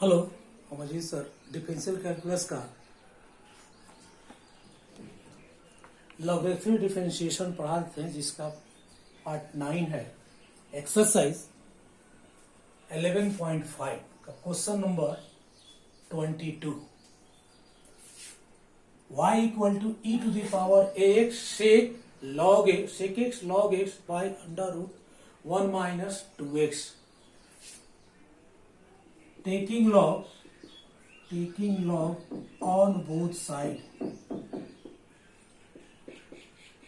Hello Amarjeet sir, differential calculus का logarithmic differentiation पढ़ाते हैं, जिसका पार्ट 9 है। एक्सरसाइज 11.5 का question number 22। y equal to e to the power ax sec x log x by under root 1 minus 2x taking log on both side,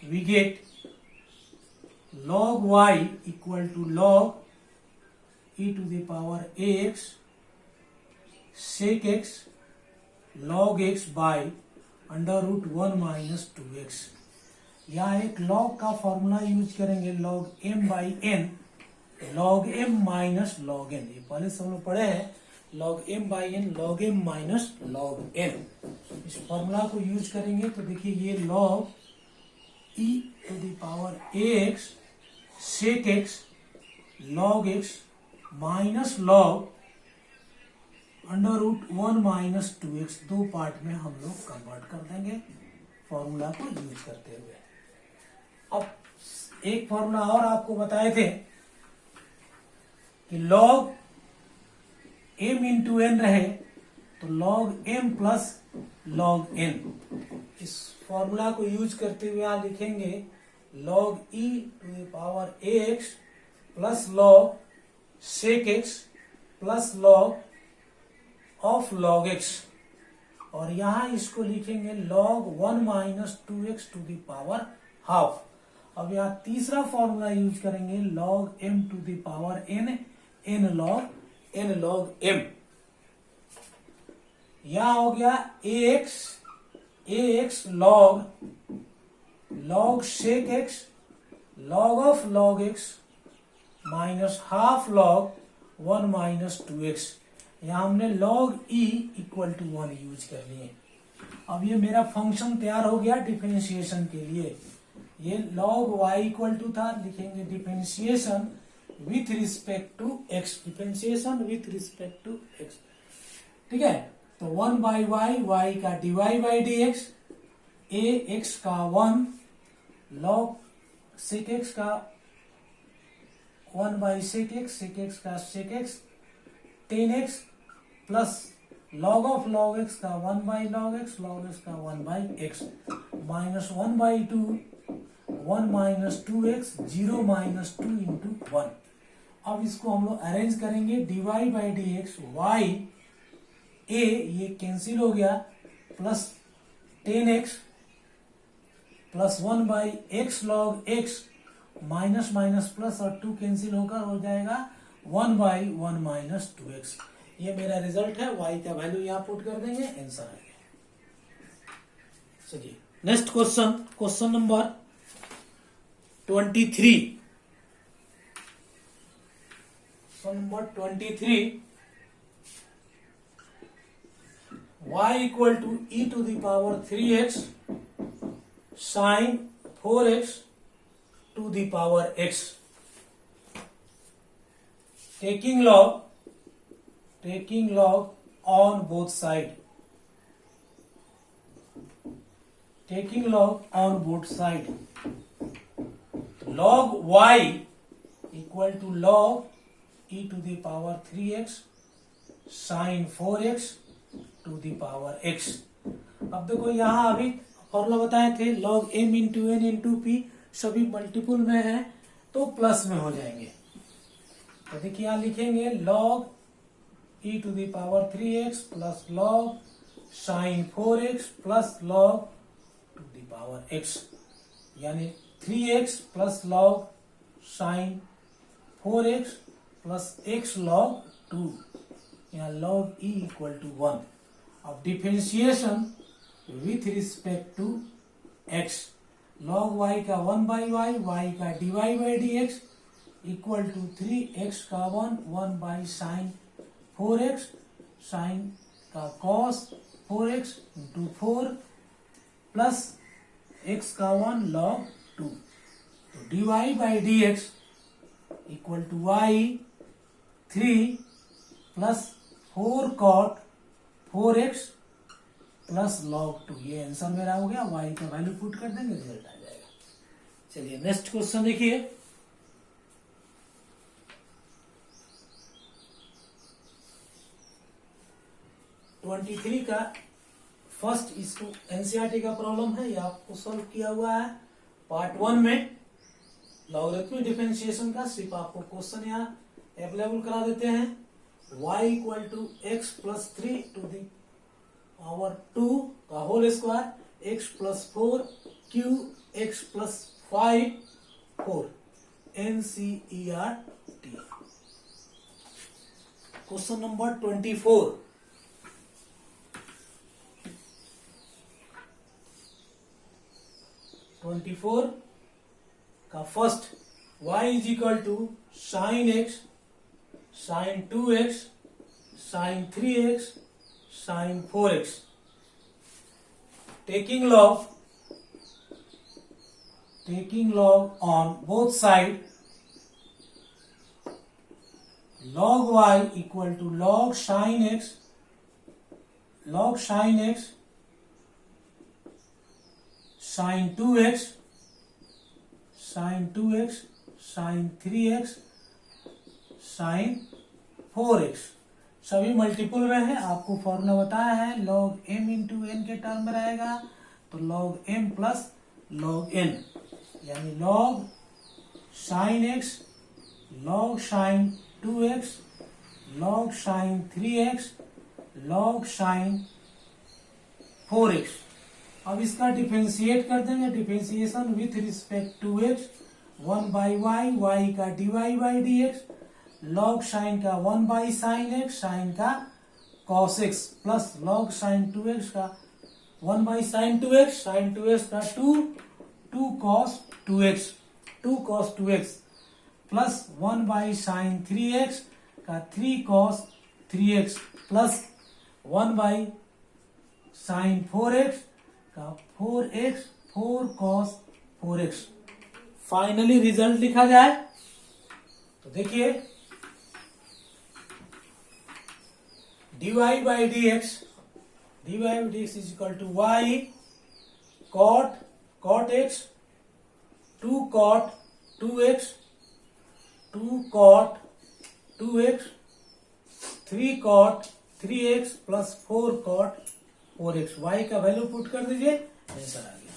we get log y equal to log e to the power ax sec x log x by under root 1 minus 2x। यहाँ एक log का formula use करेंगे, log m by n, log m minus log n। ये पहले से हम लोग पढ़े हैं, log m by n, log m minus log n। इस फॉर्मूला को यूज करेंगे तो देखिए ये log e to the power ax sec x log x minus log under root 1 minus 2x, दो पार्ट में हम लोग कन्वर्ट कर देंगे फॉर्मूला को यूज करते हुए। अब एक फॉर्मूला और आपको बताए थे कि log m इंटू एन रहे तो log m plus log n। इस फॉर्मूला को यूज करते हुए आप लिखेंगे log e to the power ax plus log sec x plus log of log x, और यहां इसको लिखेंगे log 1 minus 2x to the power half. अब यहां तीसरा फॉर्मूला यूज करेंगे log m to the power n, n log m। यहां हो गया ax log sec x log of log x minus half log 1 minus 2x। यहां हमने log e equal to 1 use कर लिए। अब ये मेरा फंक्शन तैयार हो गया डिफरेंशिएशन के लिए। ये log y इक्वल टू था, लिखेंगे differentiation with respect to x, differentiation with respect to x। ठीक है, तो 1 बाई y का dy बाई dx, ax का 1 log sec x का 1 बाई sec x का sec x 10x plus log of log x का 1 बाई log x का 1 by x minus 1 by 2 1 minus 2x 0 minus 2 into 1। अब इसको हम लोग अरेंज करेंगे, dy by dx y a ये कैंसिल हो गया, plus 10x plus 1 by x log x minus minus plus और 2 कैंसिल होकर हो जाएगा 1 बाई 1 माइनस 2x। ये मेरा रिजल्ट है, y का वैल्यू यहां पुट कर देंगे, आंसर आ गया। चलिए next question, question number 23। Question number 23, y equal to e to the power 3x sine 4x to the power x, taking log on both side, taking log on both side, log y equal to log e to the power 3x sin 4x to the power x। अब देखो यहां अभी formula बताए थे log m into n into p, सभी multiple में है तो प्लस में हो जाएंगे। तो देखिए यहां लिखेंगे log e to the power 3x plus log sin 4x plus log to the power x, यानी 3x plus log sin 4x plus x log 2, यहाँ log e इक्वल टू 1। अब differentiation with respect to x, log y का 1 by y का dy by dx equal to 3x का 1 by sine 4x, sine का cos 4x into 4 plus x का 1 log 2, तो dy by dx equal to y 3 plus 4 cot 4x plus log 2। ये answer मेरा हो गया। y का वैल्यू पुट कर देंगे, रिजल्ट आ जाएगा। चलिए नेक्स्ट क्वेश्चन देखिए। ट्वेंटी थ्री का फर्स्ट इसको एनसीईआरटी का प्रॉब्लम है, ये आपको सॉल्व किया हुआ है पार्ट 1 में लॉगरिथमिक डिफरेंशिएशन का। सिर्फ आपको क्वेश्चन यहाँ अवेलेबल करा देते हैं। y equal to x plus 3 to the power 2 का whole square x plus 4 q x plus 5 4 NCERT। Question number 24। का first y is equal to sine x sine 2x sine 3x sine 4x taking log on both side, log y equal to log sin x sin 2x sin 3x sin 4x सभी multiple में है। आपको formula बताया है, log m into n के term में रहेगा तो log m plus log n, यानी log sin x log sin 2x log sin 3x log sin 4x। अब इसका डिफरेंशिएट कर देंगे। Differentiation with respect to x, 1 by y, y का dy by dx, log sine का 1 by sine x, sine का cos x plus log sine 2x का 1 by sign 2x, sign 2x का 2 cos 2x plus 1 by sign 3x का 3 cos 3x plus 1 by sine 4x का 4x 4 cos 4x। Finally result लिखा जाए तो देखिए dy by dx is equal to y cot x 2 cot 2x 3 cot 3x plus 4 cot 4x। y का value put कर दीजिए, answer आ गया।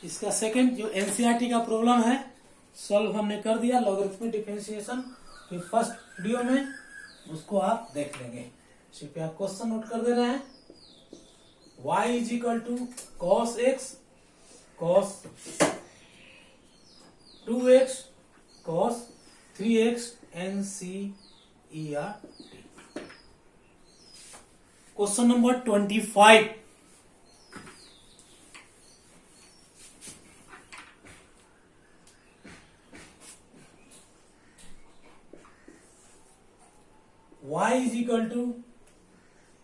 इसका सेकंड जो एनसीईआरटी का प्रॉब्लम है सॉल्व हमने कर दिया लॉगरिथमिक डिफरेंशिएशन के फर्स्ट वीडियो में, उसको आप देख लेंगे। सिर्फ आप क्वेश्चन नोट कर दे रहे हैं। y is equal to cos x cos 2x cos 3x NCERT। Question number 25। y is equal to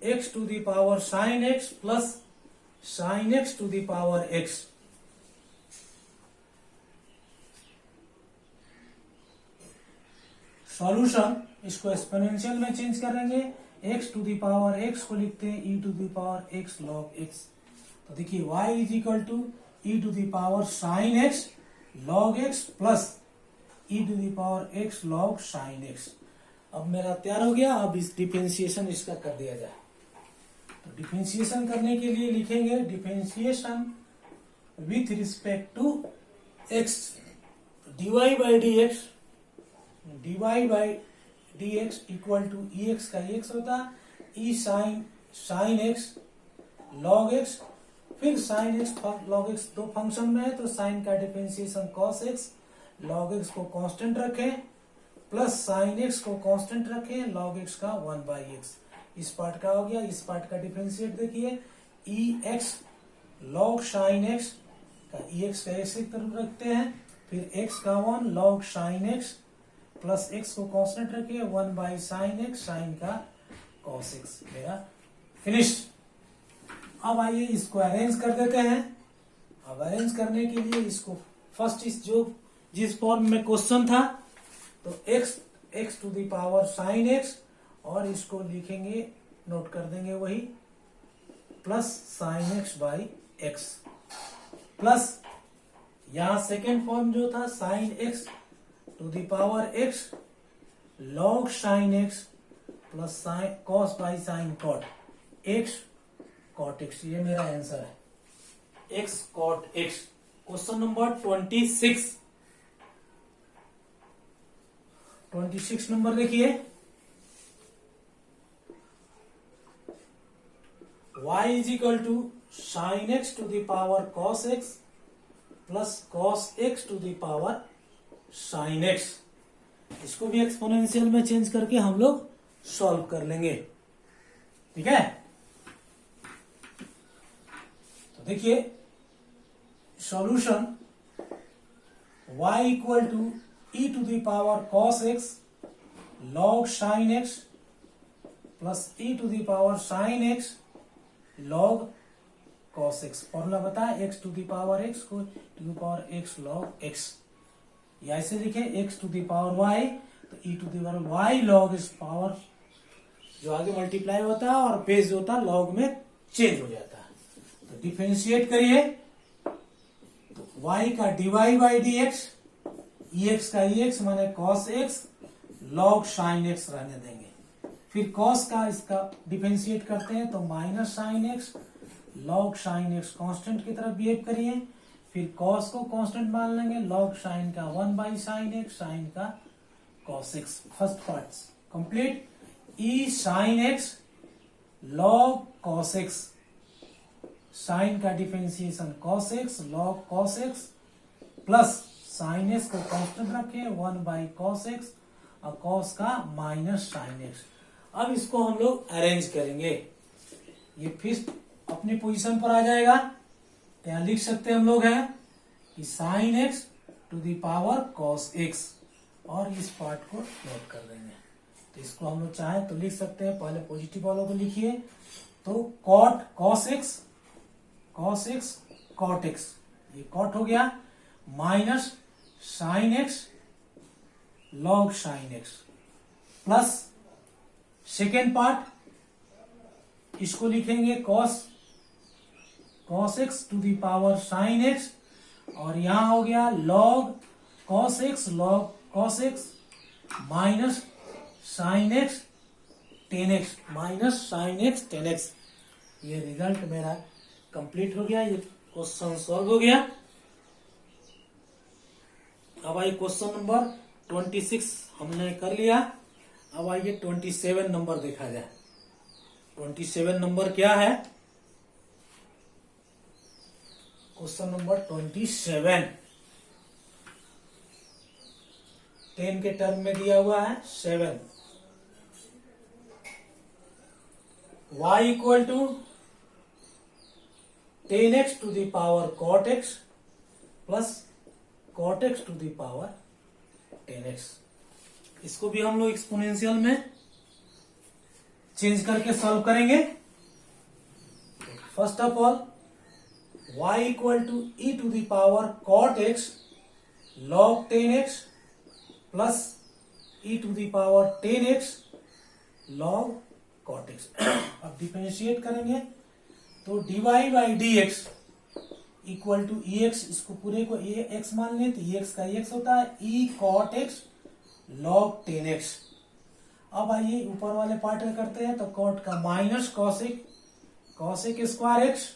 x to the power sin x plus sin x to the power x। Solution इसको exponential में change करेंगे। x to the power x को लिखते हैं e to the power x log x। तो देखिए y is equal to e to the power sin x log x plus e to the power x log sin x। अब मेरा तैयार हो गया। अब इस डिफरेंशिएशन इसका कर दिया जाए। तो डिफरेंशिएशन करने के लिए लिखेंगे differentiation with respect to x, dy by dx equal to ex का x होता e sine x log x, फिर साइन x log x दो फंक्शन में है तो साइन का differentiation cos x, log x को कांस्टेंट रखें प्लस साइन x को कांस्टेंट रखें, log x का 1 बाई x। इस पार्ट का हो गया। इस पार्ट का डिफरेंशिएट देखिए ex log साइन x का ex का x एक तरफ रखते हैं, फिर x का 1 log sine x plus x को कांस्टेंट रखिए 1 बाई साइन x साइन का cos x। मेरा फिनिश। अब आइए इसको अरेंज कर देते हैं। अब अरेंज करने के लिए इसको फर्स्ट इस जो जिस फॉर्म में क्वेश्चन था तो x x to the power sine x, और इसको लिखेंगे, नोट कर देंगे वही, plus sine x by x, plus यहां सेकेंड फॉर्म जो था sine x to the power x log sine x plus sine cos by sine cot x cot x. ये मेरा आंसर है, x cot x. Question number 26 number देखिए, y is equal to sine x to the power cos x plus cos x to the power sine x. इसको भी exponential में change करके हम लोग सॉल्व कर लेंगे, ठीक है। तो देखिए solution, y equal to e to the power cos x log sin x plus e to the power sin x log cos x। Formula बताया, x to the power x को to the power x log x, या ऐसे लिखे x to the power y, तो e to the power y log इस power जो आगे multiply होता है और बेस जो होता है लॉग में चेंज हो जाता है। तो डिफरेंशिएट करिए, तो y का dy by d x, ex का ex माने cos x log sin x रहने देंगे। फिर cos का इसका डिफरेंशिएट करते हैं तो minus sin x log sin x constant की तरफ बिहेव करिए। फिर cos को कांस्टेंट मान लेंगे, log sin का 1 बाई sin x, sin का cos x। First part complete. e sin x log cos x, sin का differentiation cos x log cos x plus sine x को कांस्टेंट रखे 1 बाई कॉस एक्स और cos का minus sine x. अब इसको हम लोग अरेंज करेंगे, ये फिर अपनी पोजीशन पर आ जाएगा। तो यहां लिख सकते हैं हम लोग हैं कि sine x to the power cos x, और इस पार्ट को नोट कर देंगे। तो इसको हम लोग चाहे तो लिख सकते हैं, पहले पॉजिटिव वालों को लिखिए, तो cot cos x cot x, ये कॉट हो गया, minus sine x log sine x plus second part इसको लिखेंगे cos x to the power sine x, और यहां हो गया log cos x minus sine x tan x minus sine x tan x. ये रिजल्ट मेरा कंप्लीट हो गया, ये क्वेश्चन सॉल्व हो गया। अब आइए क्वेश्चन नंबर 26 हमने कर लिया। अब आइए 27 नंबर देखा जाए। 27 नंबर क्या है? क्वेश्चन नंबर 27 10 के टर्म में दिया हुआ है 7। y equal to 10x to the power cot x plus cot x to the power 10x। इसको भी हम लोग एक्सपोनेंशियल में चेंज करके सॉल्व करेंगे। First of all y equal to e to the power cot x log 10x plus e to the power 10x log cot x। अब differentiate करेंगे तो dy by d x equal to e x, इसको पूरे को ए x मान लें तो ई x का एक्स होता है, ई कॉट एक्स लॉग 10x। अब आइए ऊपर वाले पार्ट में करते हैं, तो कॉट का minus cosec square x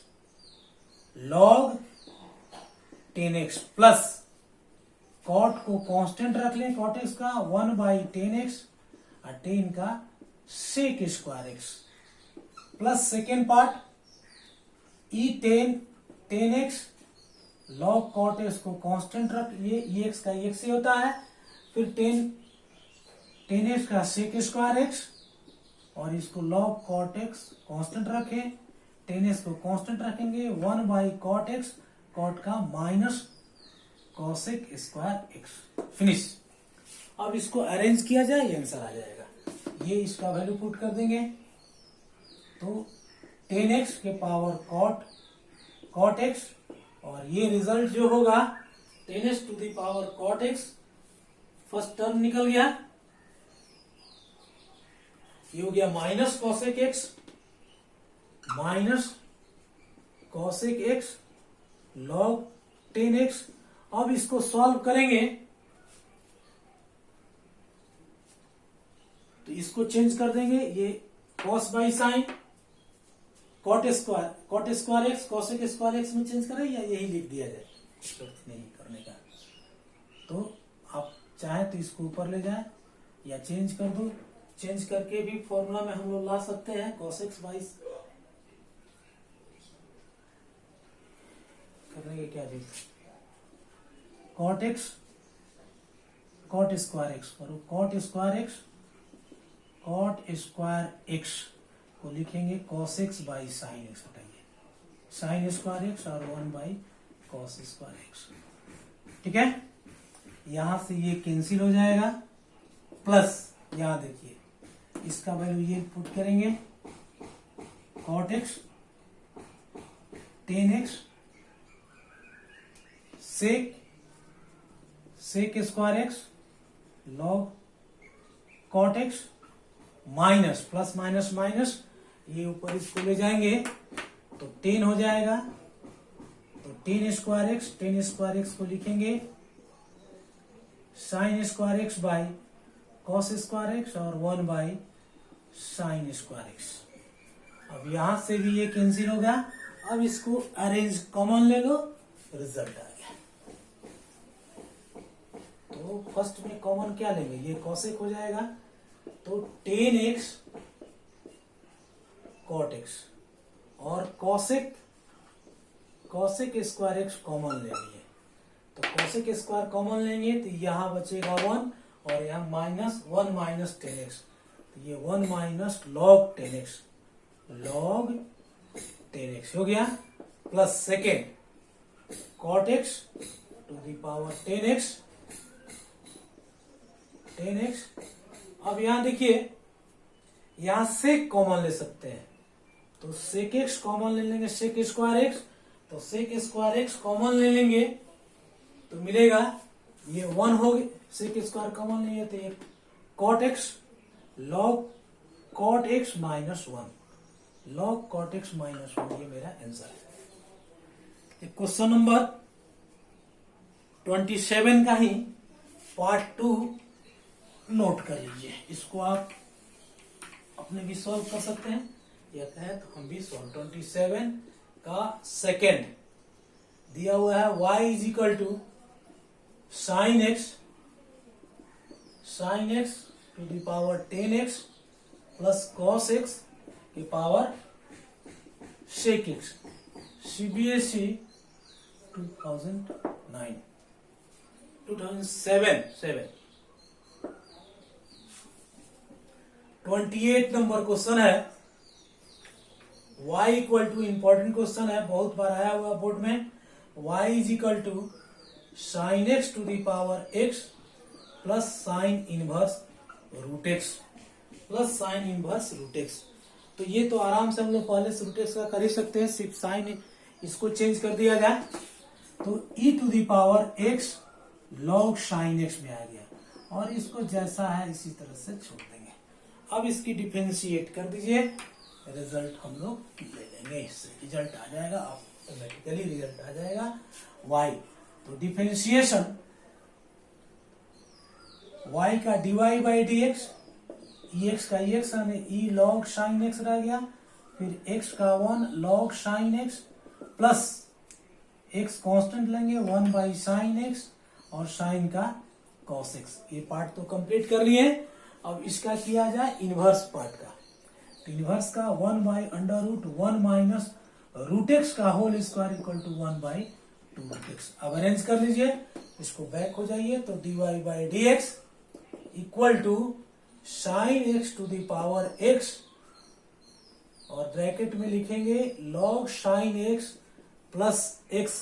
log 10x plus cot को कांस्टेंट रख लें, कॉट एक्स का 1 बाई 10x और 10 का sec square x plus second part e 10x log cot x को कांस्टेंट रख, ये एक्स का एक्स ही होता है, फिर 10x का सेक स्क्वायर एक्स और इसको लॉग कॉट एक्स कांस्टेंट रखे, 10x को कांस्टेंट रखेंगे 1 बाई कॉट एक्स, कॉट का minus cosec square x. Finish. अब इसको अरेंज किया जाए, ये आंसर आ जाएगा। ये इसका वैल्यू पुट कर देंगे तो 10x के पावर कॉट एक्स, और ये रिजल्ट जो होगा 10x to the power cot x, first term निकल गया ये हो गया minus cosec x log 10x। अब इसको सॉल्व करेंगे तो इसको चेंज कर देंगे, ये cos by sine cot square x cosec square x में चेंज करें या यही लिख दिया जाए, जरूरत नहीं करने का। तो आप चाहे तो इसको ऊपर ले जाए या चेंज कर दो, चेंज करके भी फॉर्मूला में हम लोग ला सकते हैं। कॉसेक्स बाई करने के क्या चीज, कॉट स्क्वायर एक्स और कॉट स्क्वायर एक्स को लिखेंगे cos x by sine x, हटाइए साइन स्क्वायर एक्स और 1 बाई कॉस स्क्वायर एक्स। ठीक है, यहां से ये कैंसिल हो जाएगा, प्लस यहां देखिए इसका वैल्यू ये पुट करेंगे cot x 10x sec square x log cot x minus plus minus minus, ये ऊपर इसको ले जाएंगे तो 10 हो जाएगा, तो 10 स्क्वायर एक्स को लिखेंगे sine square x by cos square x और 1 बाई साइन स्क्वायर एक्स। अब यहां से भी ये कैंसिल होगा, अब इसको अरेंज कॉमन ले लो, रिजल्ट आ गया। तो फर्स्ट में कॉमन क्या लेंगे, ये कॉसेक हो जाएगा, तो 10x कॉट एक्स और कॉसेक स्क्वायर एक्स कॉमन लेंगे, तो कॉसेक स्क्वायर कॉमन लेंगे तो यहां बचेगा 1 और यहां माइनस 1 माइनस 10x, तो ये 1 माइनस लॉग 10x हो गया, plus second cot x to the power 10x। अब यहां देखिए यहां सेक कॉमन ले सकते हैं, तो सेक एक्स कॉमन ले लेंगे, सेक स्क्वायर एक्स, तो सेक स्क्वायर एक्स कॉमन ले लेंगे तो मिलेगा ये 1 हो गया, सेक स्क्वायर कॉमन लेंगे तो ये cot x log cot x minus 1 log cot x minus 1, ये मेरा आंसर है। क्वेश्चन नंबर 27 का ही पार्ट 2 नोट कर लीजिए, इसको आप अपने भी सॉल्व कर सकते हैं, यह कहे तो हम भी सॉल्व। 27 का सेकेंड दिया हुआ है y is equal to sine x to the power 10x plus cos x की power sec x, CBSE 2007। 28 number question है, y इक्वल टू, इंपॉर्टेंट क्वेश्चन है, बहुत बार आया हुआ बोर्ड में, y is equal to sine x to the power x plus sine inverse root x. तो ये तो आराम से हम लोग पहले से रूट एक्स का कर ही सकते हैं, सिर्फ साइन इसको चेंज कर दिया जाए तो e to the power x log sine x में आ गया, और इसको जैसा है इसी तरह से छोड़ देंगे। अब इसकी डिफरेंशिएट कर दीजिए, रिजल्ट हम लोग ले लेंगे, इससे रिजल्ट आ जाएगा, ऑटोमेटिकली रिजल्ट आ जाएगा y। तो डिफरेंशिएशन y का dy by d x, x का x e log sine x रह गया, फिर x का 1 log sine x plus x constant लेंगे 1 बाई साइन एक्स और साइन का कॉस एक्स। ये पार्ट तो कंप्लीट कर लिए, अब इसका किया जाए इनवर्स पार्ट का, तो इनवर्स का 1 by under root 1 minus root x का whole square equal to 1 by 2 root x. अब अरेंज कर लीजिए, इसको बैक हो जाइए, तो dy by d x equal to sine x to the power x और ब्रैकेट में लिखेंगे log sine x plus x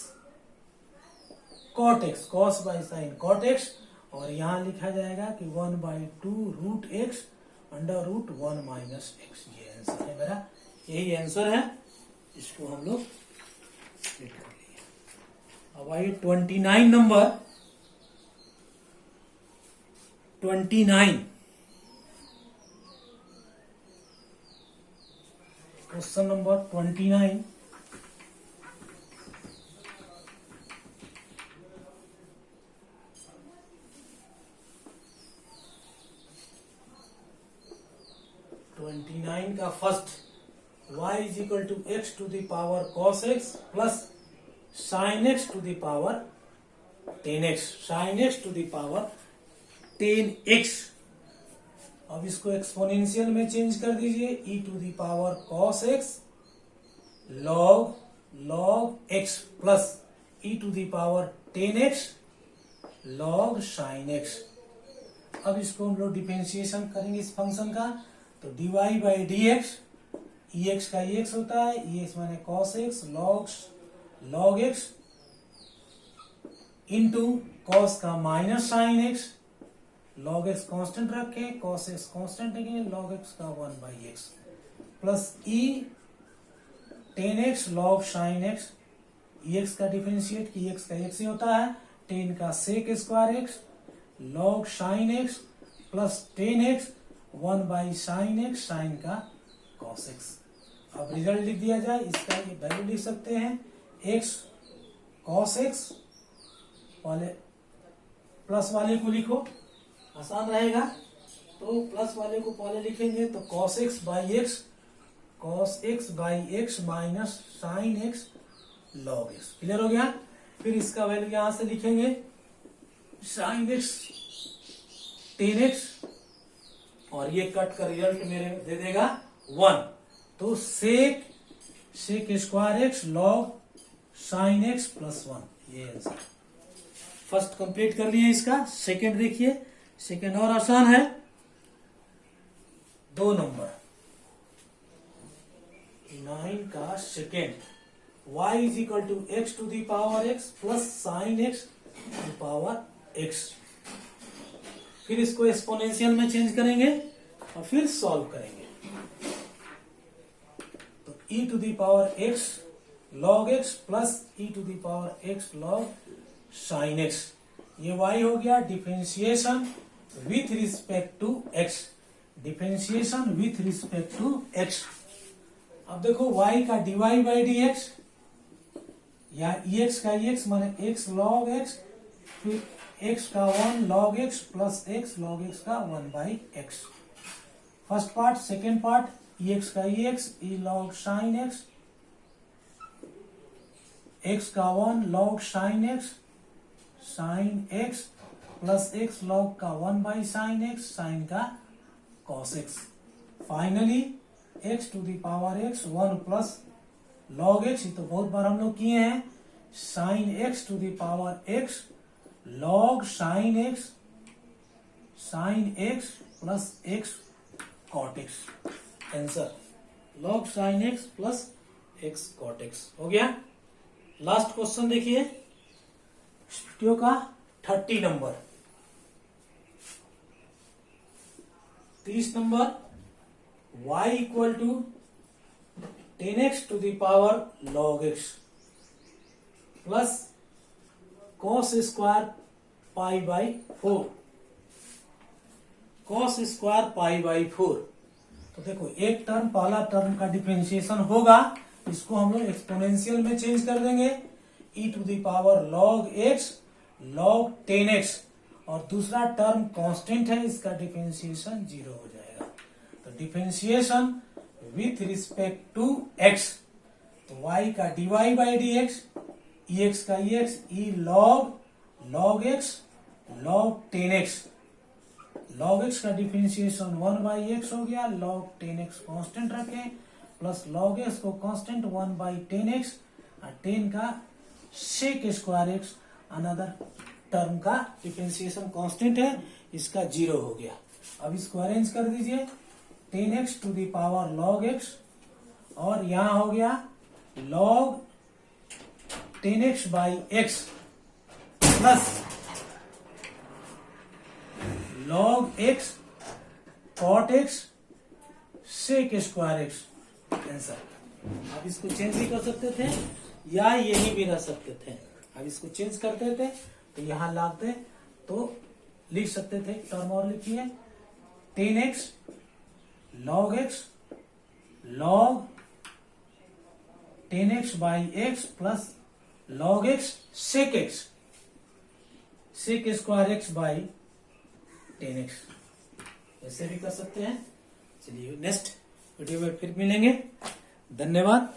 cot x, cos by sine cot x, और यहां लिखा जाएगा कि 1 by 2 root x under root 1 minus x. ये answer है मेरा, यही आंसर है, इसको हम लोग सेट कर लिए। अब आइए 29 नंबर, 29 क्वेश्चन नंबर 29। का first y is equal to x to the power cos x plus sine x to the power 10x, sine x to the power 10x। अब इसको एक्सपोनेंशियल में चेंज कर दीजिए, e to the power cos x log x plus e to the power 10x log sin x। अब इसको हम लोग differentiation करेंगे इस फंक्शन का, तो dy by d x, e x का ई एक्स होता है, ई एक्स माने cos x log x into cos का minus sine x, log x constant रखे, कॉस एक्स कॉन्स्टेंट रखे, लॉग एक्स का 1 by x plus e 10x log sine x, e x का differentiate की x का x ही होता है, 10 का sec square x log sine x plus 10x 1 by sine x, sign का कॉस एक्स। अब रिजल्ट लिख दिया जाए, इसका ये वैल्यू लिख सकते हैं, x कॉस एक्स वाले प्लस वाले को लिखो, आसान रहेगा, तो प्लस वाले को पहले लिखेंगे, तो cos x by x minus sine x log x. Clear हो गया। फिर इसका वैल्यू यहां से लिखेंगे, साइन एक्स 10x और ये कट का रिजल्ट मेरे दे देगा 1, तो sec square x log sine x plus 1, ये आंसर। फर्स्ट कंप्लीट कर लिए इसका। सेकंड देखिए, सेकंड और आसान है, 2 नंबर 9 का second, y is equal to x to the power x plus sine x to power x। फिर इसको एक्सपोनेंशियल में चेंज करेंगे और फिर सॉल्व करेंगे, तो e to the power x log x plus e to the power x log sin x, ये y हो गया differentiation with respect to x, differentiation with respect to x। अब देखो y का dy बाई डी एक्स या ex का ex माने x log x, फिर x का 1 log x plus x log x का 1 by x। First part, second part, ex का ex e log sin x, x का 1 log sin x plus x log का 1 by sin x, sin का cos x। Finally x to the power x 1 plus log x, ये तो बहुत बार हम लोग किए हैं, sin x to the power x log sin x plus x cot x, answer log sin x plus x cot x हो गया। Last question देखिए वीडियो का 30 number, 30 number, y equal to 10x to the power log x plus cos square pi by 4, cos square pi by 4। तो देखो एक term, पहला term का differentiation होगा, इसको हम लोग एक्सपोनेंशियल में चेंज कर देंगे, e to the power log x log 10x, और दूसरा टर्म कांस्टेंट है, इसका डिफरेंशिएशन 0 हो जाएगा। तो differentiation with respect to x, तो y का dy by d x, ex का ex e log x log 10x, log x का डिफरेंशिएशन 1 बाई एक्स हो गया, log 10x कांस्टेंट रखें प्लस log x को कांस्टेंट 1 बाई 10x, और 10 का sec square x, another term का डिफरेंशिएशन कांस्टेंट है, इसका 0 हो गया। अब इसको अरेंज कर दीजिए, 10x to the power log x, और यहां हो गया log 10x by x plus log x cot x sec square x, answer. अब इसको चेंज भी कर सकते थे या यही भी रह सकते थे, अब इसको चेंज करते थे तो यहां लाते तो लिख सकते थे, टर्म और लिखिए, 10x log x log 10x by x plus log x sec x, sec square x by 10x, ऐसे भी कर सकते हैं। चलिए नेक्स्ट वीडियो में फिर मिलेंगे। धन्यवाद।